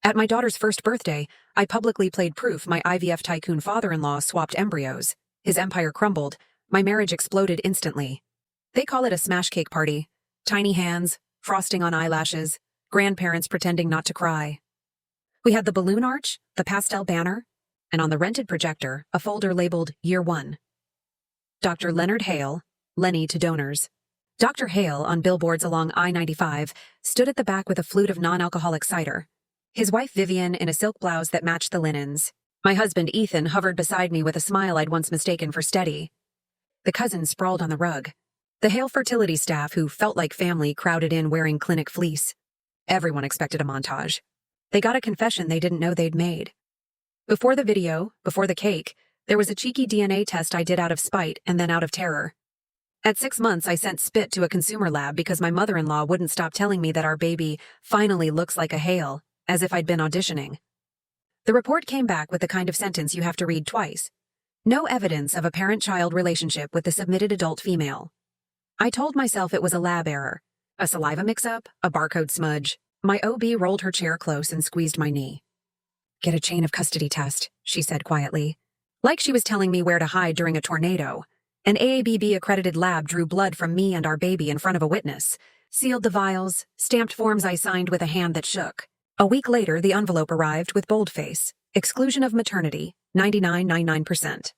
At my daughter's first birthday, I publicly played proof my IVF tycoon father-in-law swapped embryos. His empire crumbled. My marriage exploded instantly. They call it a smash cake party. Tiny hands, frosting on eyelashes, grandparents pretending not to cry. We had the balloon arch, the pastel banner, and on the rented projector, a folder labeled Year 1. Dr. Leonard Hale, Lenny to donors. Dr. Hale, on billboards along I-95, stood at the back with a flute of non-alcoholic cider. His wife Vivian in a silk blouse that matched the linens. My husband Ethan hovered beside me with a smile I'd once mistaken for steady. The cousins sprawled on the rug. The Hale fertility staff, who felt like family, crowded in wearing clinic fleece. Everyone expected a montage. They got a confession they didn't know they'd made. Before the video, before the cake, there was a cheeky DNA test I did out of spite and then out of terror. At 6 months, I sent spit to a consumer lab because my mother-in-law wouldn't stop telling me that our baby finally looks like a Hale, as if I'd been auditioning. The report came back with the kind of sentence you have to read twice. No evidence of a parent-child relationship with the submitted adult female. I told myself it was a lab error, a saliva mix-up, a barcode smudge. My OB rolled her chair close and squeezed my knee. "Get a chain of custody test," she said quietly. Like she was telling me where to hide during a tornado. An AABB-accredited lab drew blood from me and our baby in front of a witness, sealed the vials, stamped forms I signed with a hand that shook. A week later, the envelope arrived with boldface, exclusion of maternity, 99.99%.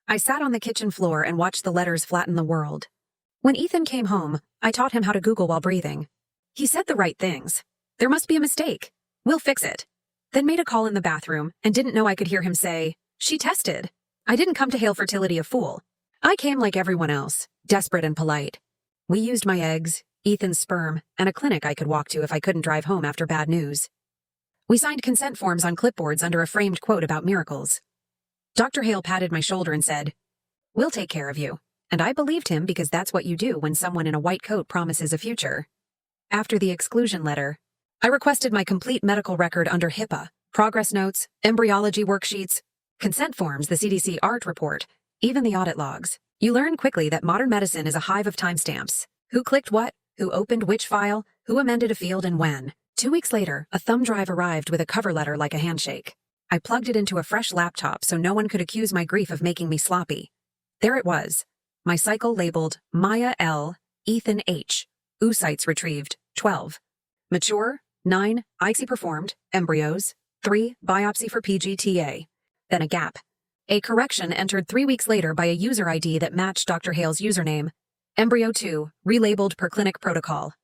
I sat on the kitchen floor and watched the letters flatten the world. When Ethan came home, I taught him how to Google while breathing. He said the right things. "There must be a mistake. We'll fix it." Then made a call in the bathroom and didn't know I could hear him say, "She tested." I didn't come to Hale Fertility a fool. I came like everyone else, desperate and polite. We used my eggs, Ethan's sperm, and a clinic I could walk to if I couldn't drive home after bad news. We signed consent forms on clipboards under a framed quote about miracles. Dr. Hale patted my shoulder and said, "We'll take care of you." And I believed him because that's what you do when someone in a white coat promises a future. After the exclusion letter, I requested my complete medical record under HIPAA, progress notes, embryology worksheets, consent forms, the CDC ART report, even the audit logs. You learn quickly that modern medicine is a hive of timestamps. Who clicked what, who opened which file, who amended a field and when. 2 weeks later, a thumb drive arrived with a cover letter like a handshake. I plugged it into a fresh laptop so no one could accuse my grief of making me sloppy. There it was. My cycle labeled Maya L, Ethan H, oocytes retrieved, 12. Mature, 9, ICSI performed, embryos, 3, biopsy for PGTA. Then a gap. A correction entered 3 weeks later by a user ID that matched Dr. Hale's username. Embryo 2, relabeled per clinic protocol.